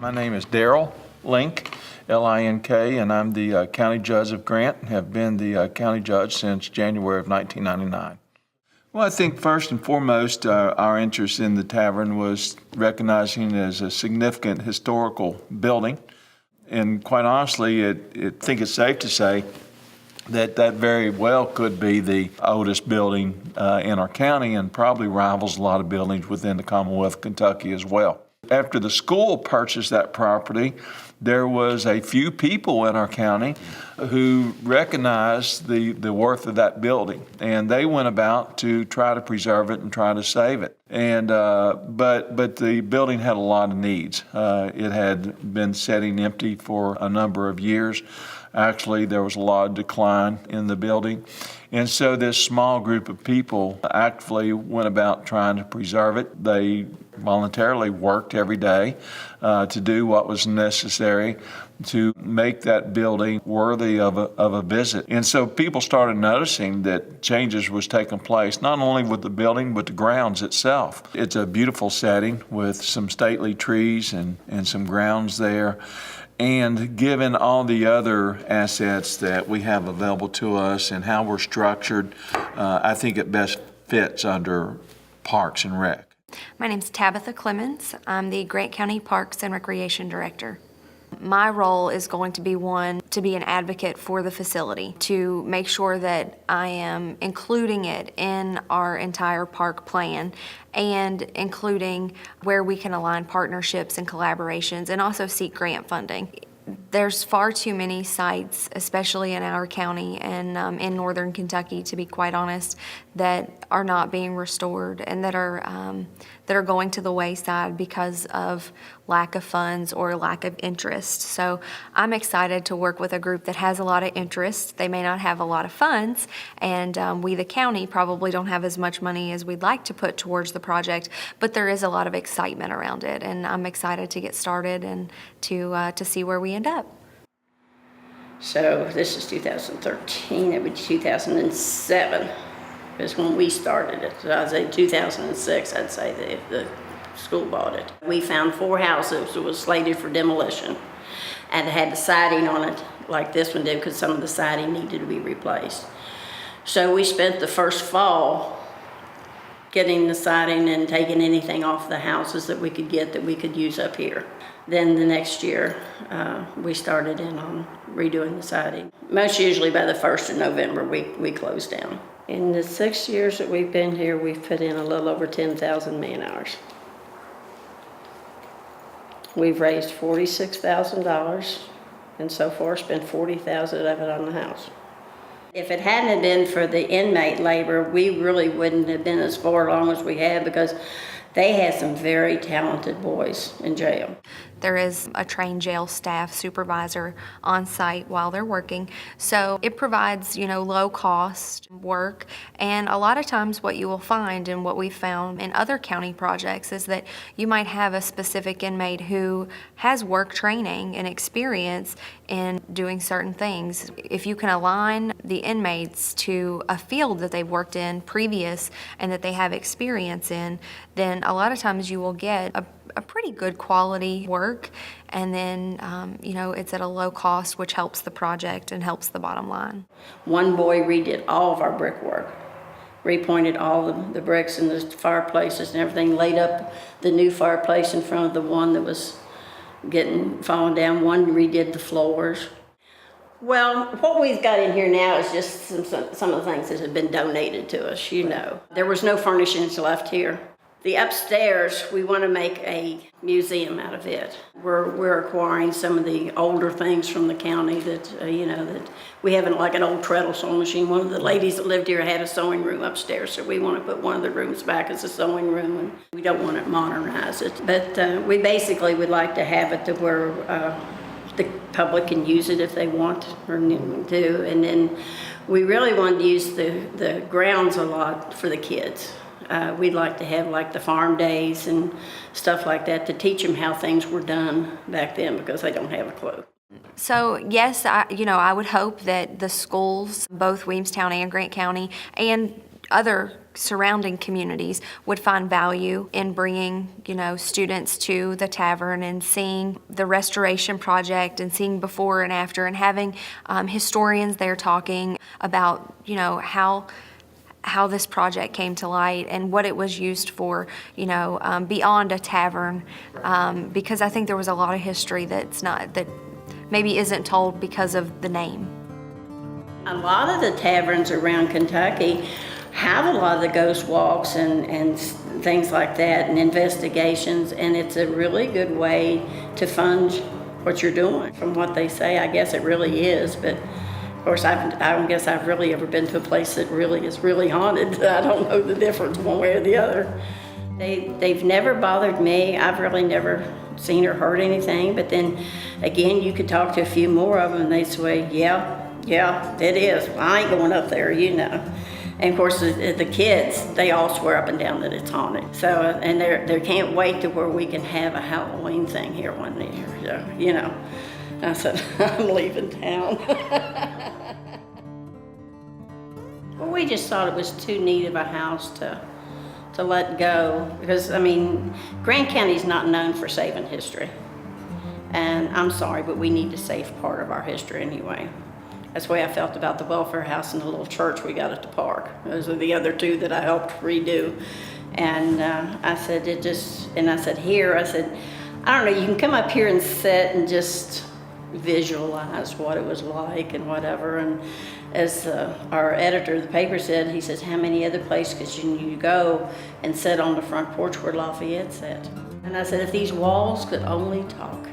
My name is Darrell Link, L-I-N-K, and I'm the County Judge of Grant, and have been the County Judge since January of 1999. Well, I think first and foremost, our interest in the Tavern was recognizing it as a significant historical building. And quite honestly, I think it's safe to say that very well could be the oldest building in our county and probably rivals a lot of buildings within the Commonwealth of Kentucky as well. After the school purchased that property, there was a few people in our county who recognized the worth of that building, and they went about to try to preserve it and try to save it. And but the building had a lot of needs. It had been sitting empty for a number of years. Actually, there was a lot of decline in the building. And so this small group of people actively went about trying to preserve it. They voluntarily worked every day to do what was necessary to make that building worthy of a visit. And so people started noticing that changes was taking place, not only with the building, but the grounds itself. It's a beautiful setting with some stately trees and some grounds there. And given all the other assets that we have available to us and how we're structured, I think it best fits under Parks and Rec. My name's Tabitha Clemens. I'm the Grant County Parks and Recreation Director. My role is going to be one to be an advocate for the facility, to make sure that I am including it in our entire park plan and including where we can align partnerships and collaborations and also seek grant funding. There's far too many sites, especially in our county and in northern Kentucky, to be quite honest, that are not being restored and that are going to the wayside because of lack of funds or lack of interest. So I'm excited to work with a group that has a lot of interest. They may not have a lot of funds, and we, the county, probably don't have as much money as we'd like to put towards the project, but there is a lot of excitement around it, and I'm excited to get started and to see where we end up. So this is 2013, it would be 2007 is when we started it. So I'd say 2006, I'd say the school bought it. We found 4 houses that was slated for demolition and it had the siding on it like this one did because some of the siding needed to be replaced. So we spent the first fall getting the siding and taking anything off the houses that we could get that we could use up here. Then the next year, we started in on redoing the siding. Most usually by the 1st of November, we closed down. In the 6 years that we've been here, we've put in a little over 10,000 man-hours. We've raised $46,000, and so far spent $40,000 of it on the house. If it hadn't been for the inmate labor, we really wouldn't have been as far along as we have because they had some very talented boys in jail. There is a trained jail staff supervisor on site while they're working. So it provides, low cost work. And a lot of times what you will find and what we've found in other county projects is that you might have a specific inmate who has work training and experience in doing certain things. If you can align the inmates to a field that they've worked in previous and that they have experience in, then a lot of times you will get a pretty good quality work, and then it's at a low cost, which helps the project and helps the bottom line. One boy redid all of our brickwork, repointed all the bricks and the fireplaces and everything, laid up the new fireplace in front of the one that was falling down. One redid the floors. Well, what we've got in here now is just some of the things that have been donated to us, There was no furnishings left here. The upstairs, we want to make a museum out of it. We're acquiring some of the older things from the county that, that we have like an old treadle sewing machine. One of the ladies that lived here had a sewing room upstairs, so we want to put one of the rooms back as a sewing room, and we don't want to modernize it. But we basically would like to have it to where the public can use it if they want or do. And then we really want to use the grounds a lot for the kids. We'd like to have like the farm days and stuff like that to teach them how things were done back then, because they don't have a clue. So yes, I would hope that the schools, both Williamstown and Grant County, and other surrounding communities would find value in bringing, students to the Tavern and seeing the restoration project and seeing before and after, and having historians there talking about, how this project came to light and what it was used for, beyond a tavern, because I think there was a lot of history that maybe isn't told because of the name. A lot of the taverns around Kentucky have a lot of the ghost walks and things like that and investigations, and it's a really good way to fund what you're doing. From what they say, I guess it really is, but of course, I don't guess I've really ever been to a place that really is really haunted. I don't know the difference one way or the other. They've never bothered me. I've really never seen or heard anything. But then again, you could talk to a few more of them and they'd say, yeah, it is. Well, I ain't going up there, And of course, the kids, they all swear up and down that it's haunted. So, and they can't wait to where we can have a Halloween thing here one year. So, I said, I'm leaving town. Well, we just thought it was too neat of a house to let go, because, Grant County's not known for saving history. And I'm sorry, but we need to save part of our history anyway. That's the way I felt about the welfare house and the little church we got at the park. Those are the other two that I helped redo. And I said, I don't know, you can come up here and sit and just visualize what it was like and whatever. And as our editor of the paper said, he says, how many other places can you go and sit on the front porch where Lafayette sat? And I said, if these walls could only talk.